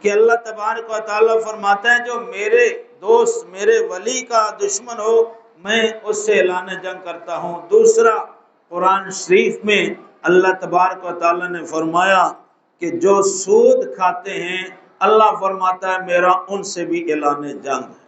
کہ اللہ تبارک و تعالیٰ فرماتا ہے جو میرے دوست میرے ولی کا دشمن ہو میں اس سے اعلان جنگ کرتا ہوں۔ دوسرا قرآن شریف میں اللہ تبارک و تعالیٰ نے فرمایا کہ جو سود کھاتے ہیں اللہ فرماتا ہے میرا ان سے بھی اعلان جنگ ہے۔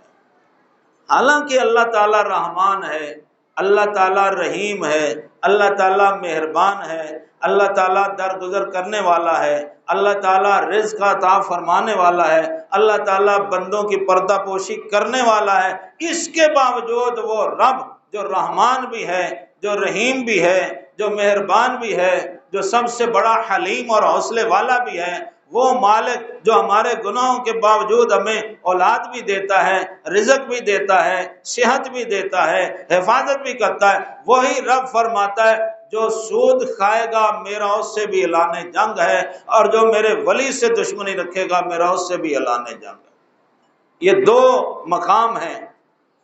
حالانکہ اللہ تعالیٰ رحمان ہے، اللہ تعالیٰ رحیم ہے، اللہ تعالیٰ مہربان ہے، اللہ تعالیٰ درگزر کرنے والا ہے، اللہ تعالیٰ رزق عطا فرمانے والا ہے، اللہ تعالیٰ بندوں کی پردہ پوشی کرنے والا ہے، اس کے باوجود وہ رب جو رحمان بھی ہے، جو رحیم بھی ہے، جو مہربان بھی ہے، جو سب سے بڑا حلیم اور حوصلے والا بھی ہے، وہ مالک جو ہمارے گناہوں کے باوجود ہمیں اولاد بھی دیتا ہے، رزق بھی دیتا ہے، صحت بھی دیتا ہے، حفاظت بھی کرتا ہے، وہی رب فرماتا ہے جو سود کھائے گا میرا اس سے بھی اعلان جنگ ہے، اور جو میرے ولی سے دشمنی رکھے گا میرا اس سے بھی اعلان جنگ ہے۔ یہ دو مقام ہیں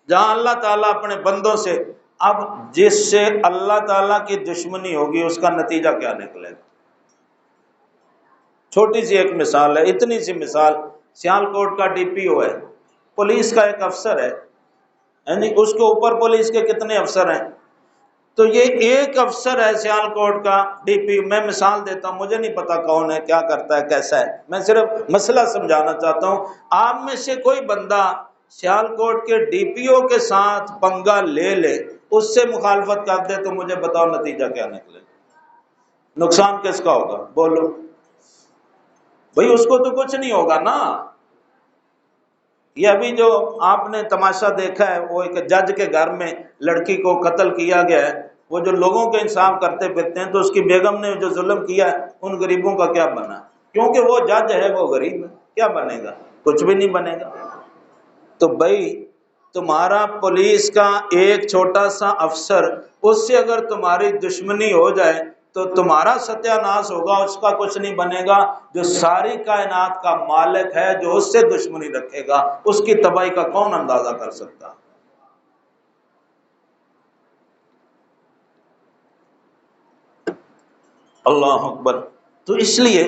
جہاں اللہ تعالیٰ اپنے بندوں سے، اب جس سے اللہ تعالیٰ کی دشمنی ہوگی اس کا نتیجہ کیا نکلے گا؟ چھوٹی سی ایک مثال ہے، اتنی سی مثال، سیالکوٹ کا ڈی پی او ہے، پولیس کا ایک افسر ہے، یعنی اس کے اوپر پولیس کے کتنے افسر ہیں، تو یہ ایک افسر ہے سیالکوٹ کا ڈی پی، میں مثال دیتا ہوں، مجھے نہیں پتا کون ہے، کیا کرتا ہے، کیسا ہے، میں صرف مسئلہ سمجھانا چاہتا ہوں۔ آپ میں سے کوئی بندہ سیالکوٹ کے ڈی پی او کے ساتھ پنگا لے لے، اس سے مخالفت کر دے، تو مجھے بتاؤ نتیجہ کیا نکلے، نقصان کس کا ہوگا؟ بولو بھئی، اس کو تو کچھ نہیں ہوگا نا۔ یہ ابھی جو آپ نے تماشا دیکھا ہے، وہ ایک جج کے گھر میں لڑکی کو قتل کیا گیا ہے، وہ جو لوگوں کے انصاف کرتے پھرتے ہیں، تو اس کی بیگم نے جو ظلم کیا ہے ان غریبوں کا کیا بنا؟ کیونکہ وہ جج ہے، وہ غریب ہے، کیا بنے گا؟ کچھ بھی نہیں بنے گا۔ تو بھائی تمہارا پولیس کا ایک چھوٹا سا افسر، اس سے اگر تمہاری دشمنی ہو جائے تو تمہارا ستیہ ناش ہوگا، اس کا کچھ نہیں بنے گا۔ جو ساری کائنات کا مالک ہے جو اس سے دشمنی رکھے گا اس کی تباہی کا کون اندازہ کر سکتا؟ اللہ اکبر۔ تو اس لیے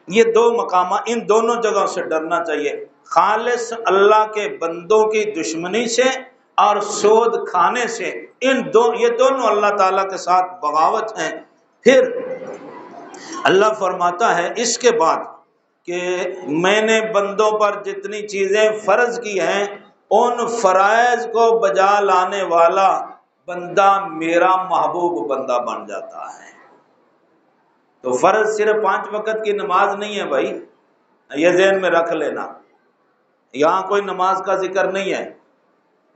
یہ دو مقامات، ان دونوں جگہوں سے ڈرنا چاہیے، خالص اللہ کے بندوں کی دشمنی سے اور سود کھانے سے، یہ دونوں اللہ تعالیٰ کے ساتھ بغاوت ہیں۔ پھر اللہ فرماتا ہے اس کے بعد کہ میں نے بندوں پر جتنی چیزیں فرض کی ہیں ان فرائض کو بجا لانے والا بندہ میرا محبوب بندہ بن جاتا ہے۔ تو فرض صرف 5 وقت کی نماز نہیں ہے بھائی، یہ ذہن میں رکھ لینا، یہاں کوئی نماز کا ذکر نہیں ہے،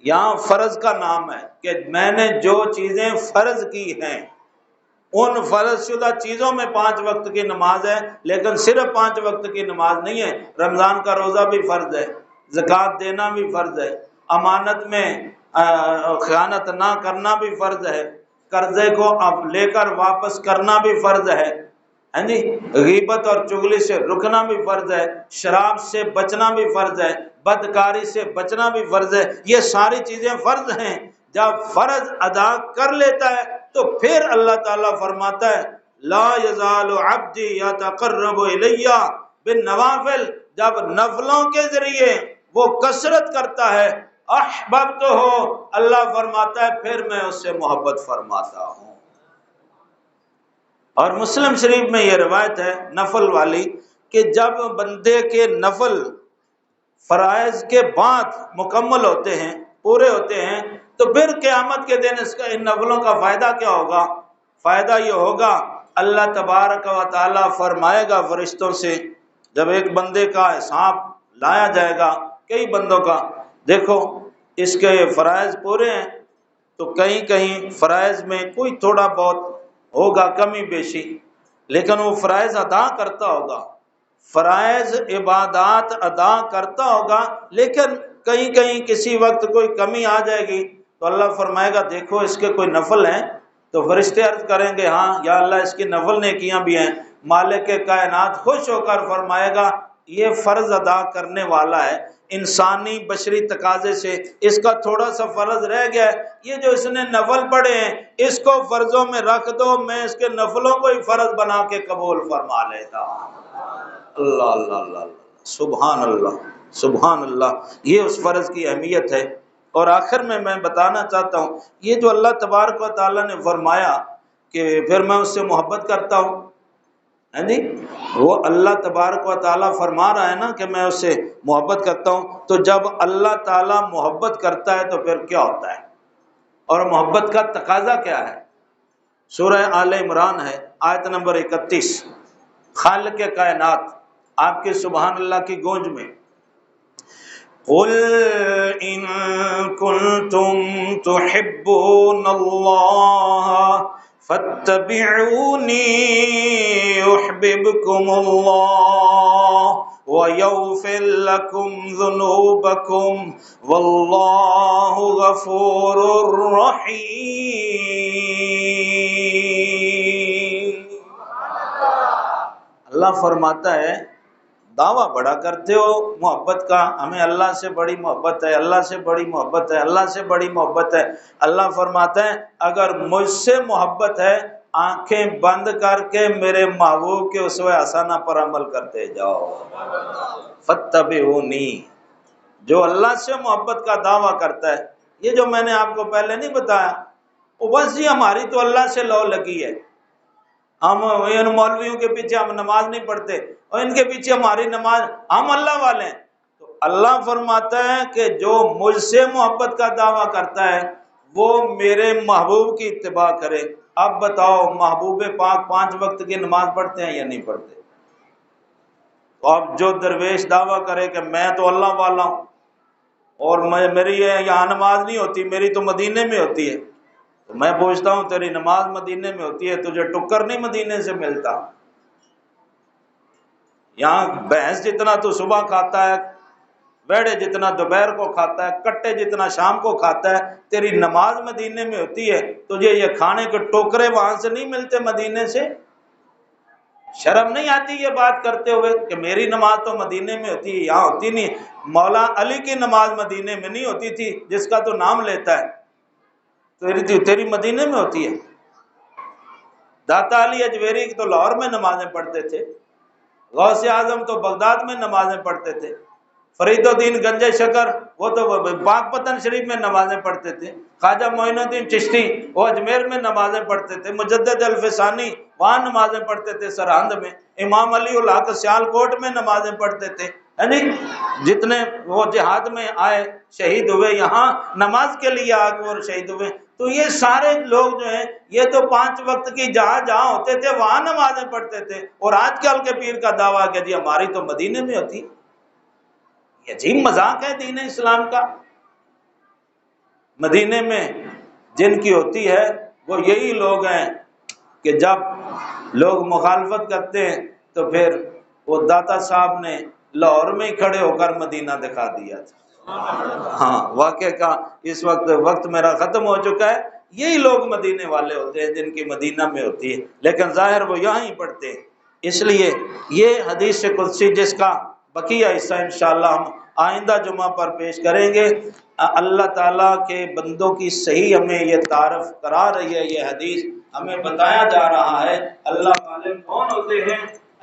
یہاں فرض کا نام ہے کہ میں نے جو چیزیں فرض کی ہیں ان فرض شدہ چیزوں میں 5 وقت کی نماز ہے، لیکن صرف 5 وقت کی نماز نہیں ہے، رمضان کا روزہ بھی فرض ہے، زکوٰۃ دینا بھی فرض ہے، امانت میں خیانت نہ کرنا بھی فرض ہے، قرضے کو اب لے کر واپس کرنا بھی فرض ہے، ہاں جی، غیبت اور چغلی سے رکنا بھی فرض ہے، شراب سے بچنا بھی فرض ہے، بدکاری سے بچنا بھی فرض ہے، یہ ساری چیزیں فرض ہیں۔ جب فرض ادا کر لیتا ہے تو پھر اللہ تعالیٰ فرماتا ہے لا یزال عبدی یتقرب الی بالنوافل، جب نفلوں کے ذریعے وہ کثرت کرتا ہے احببتہ، اللہ فرماتا ہے پھر میں اس سے محبت فرماتا ہوں۔ اور مسلم شریف میں یہ روایت ہے نفل والی کہ جب بندے کے نفل فرائض کے بعد مکمل ہوتے ہیں، پورے ہوتے ہیں، تو پھر قیامت کے دن اس کا ان نفلوں کا فائدہ کیا ہوگا؟ فائدہ یہ ہوگا اللہ تبارک و تعالیٰ فرمائے گا فرشتوں سے، جب ایک بندے کا حساب لایا جائے گا کئی بندوں کا، دیکھو اس کے فرائض پورے ہیں تو کہیں کہیں فرائض میں کوئی تھوڑا بہت ہوگا کمی بیشی، لیکن وہ فرائض ادا کرتا ہوگا، فرائض عبادات ادا کرتا ہوگا، لیکن کہیں کہیں کسی وقت کوئی کمی آ جائے گی تو اللہ فرمائے گا دیکھو اس کے کوئی نفل ہیں، تو فرشتے عرض کریں گے ہاں یا اللہ اس کی نفل نیکیاں بھی ہیں، مالک کائنات خوش ہو کر فرمائے گا یہ فرض ادا کرنے والا ہے، انسانی بشری تقاضے سے اس کا تھوڑا سا فرض رہ گیا ہے، یہ جو اس نے نفل پڑھے ہیں اس کو فرضوں میں رکھ دو، میں اس کے نفلوں کو ہی فرض بنا کے قبول فرما لیتا ہوں۔ اللہ اللہ اللہ اللہ۔ سبحان اللہ، سبحان اللہ، یہ اس فرض کی اہمیت ہے۔ اور آخر میں بتانا چاہتا ہوں، یہ جو اللہ تبارک و تعالیٰ نے فرمایا کہ پھر میں اس سے محبت کرتا ہوں، ہاں جی، وہ اللہ تبارک و تعالیٰ فرما رہا ہے نا کہ میں اس سے محبت کرتا ہوں، تو جب اللہ تعالیٰ محبت کرتا ہے تو پھر کیا ہوتا ہے، اور محبت کا تقاضا کیا ہے؟ سورہ آل عمران ہے، آیت نمبر 31، خالق کائنات آپ کے سبحان اللہ کی گونج میں، قل ان کنتم تحبون اللہ فاتبعونی یحببکم اللہ ویغفر لکم ذنوبکم واللہ غفور رحیم۔ اللہ فرماتا ہے دعویٰ بڑا کرتے ہو محبت کا، ہمیں اللہ سے بڑی محبت ہے، اللہ سے بڑی محبت ہے، اللہ سے بڑی محبت ہے۔ اللہ فرماتا ہے اگر مجھ سے محبت ہے، آنکھیں بند کر کے میرے محبوب کے اسوہ حسنہ پر عمل کرتے جاؤ، فاتبعونی۔ جو اللہ سے محبت کا دعویٰ کرتا ہے، یہ جو میں نے آپ کو پہلے نہیں بتایا، وہ بس یہ ہماری تو اللہ سے لو لگی ہے، ہم ان مولویوں کے پیچھے ہم نماز نہیں پڑھتے اور ان کے پیچھے ہماری نماز، ہم اللہ والے ہیں۔ تو اللہ فرماتا ہے کہ جو مجھ سے محبت کا دعویٰ کرتا ہے وہ میرے محبوب کی اتباع کرے۔ اب بتاؤ محبوب پاک 5 وقت کی نماز پڑھتے ہیں یا نہیں پڑھتے؟ تو اب جو درویش دعویٰ کرے کہ میں تو اللہ والا ہوں اور میری یہاں نماز نہیں ہوتی، میری تو مدینے میں ہوتی ہے، تو میں پوچھتا ہوں تیری نماز مدینے میں ہوتی ہے، تجھے ٹکر نہیں مدینے سے ملتا؟ یہاں بھینس جتنا تو صبح کھاتا ہے، بیڑے جتنا دوپہر کو کھاتا ہے، کٹے جتنا شام کو کھاتا ہے، تیری نماز مدینے میں ہوتی ہے، تجھے یہ کھانے کے ٹوکرے وہاں سے نہیں ملتے مدینے سے؟ شرم نہیں آتی یہ بات کرتے ہوئے کہ میری نماز تو مدینے میں ہوتی ہے، یہاں ہوتی نہیں؟ مولا علی کی نماز مدینے میں نہیں ہوتی تھی جس کا تو نام لیتا ہے، تیری مدینے میں ہوتی ہے۔ داتا علی اجویری تو لاہور میں نمازیں پڑھتے تھے، غوث اعظم تو بغداد میں نمازیں پڑھتے تھے، فرید الدین گنج شکر وہ تو پاک پتن شریف میں نمازیں پڑھتے تھے، خواجہ معین الدین چشتی وہ اجمیر میں نمازیں پڑھتے تھے، مجدد الفسانی وہاں نمازیں پڑھتے تھے سرہند میں، امام علی الحق سیالکوٹ میں نمازیں پڑھتے تھے، یعنی جتنے وہ جہاد میں آئے شہید ہوئے یہاں نماز کے لیے آگے اور شہید ہوئے۔ تو یہ سارے لوگ جو ہیں یہ تو 5 وقت کی جہاں ہوتے تھے وہاں نمازیں پڑھتے تھے، اور آج کل کے پیر کا دعویٰ کہ جی ہماری تو مدینے میں ہوتی۔ یہ عجیب مذاق ہے دین اسلام کا۔ مدینے میں جن کی ہوتی ہے وہ یہی لوگ ہیں کہ جب لوگ مخالفت کرتے ہیں تو پھر وہ داتا صاحب نے لاہور میں ہی کھڑے ہو کر مدینہ دکھا دیا تھا۔ ہاں واقعہ کا اس وقت میرا ختم ہو چکا ہے، یہی لوگ مدینے والے ہوتے ہیں جن کی مدینہ میں ہوتی ہے، لیکن ظاہر وہ یہاں ہی پڑھتے ہیں۔ اس لیے یہ حدیث قدسی جس کا بقیہ حصہ انشاءاللہ ہم آئندہ جمعہ پر پیش کریں گے، اللہ تعالیٰ کے بندوں کی صحیح ہمیں یہ تعارف کرا رہی ہے، یہ حدیث ہمیں بتایا جا رہا ہے اللہ والے کون ہوتے ہیں۔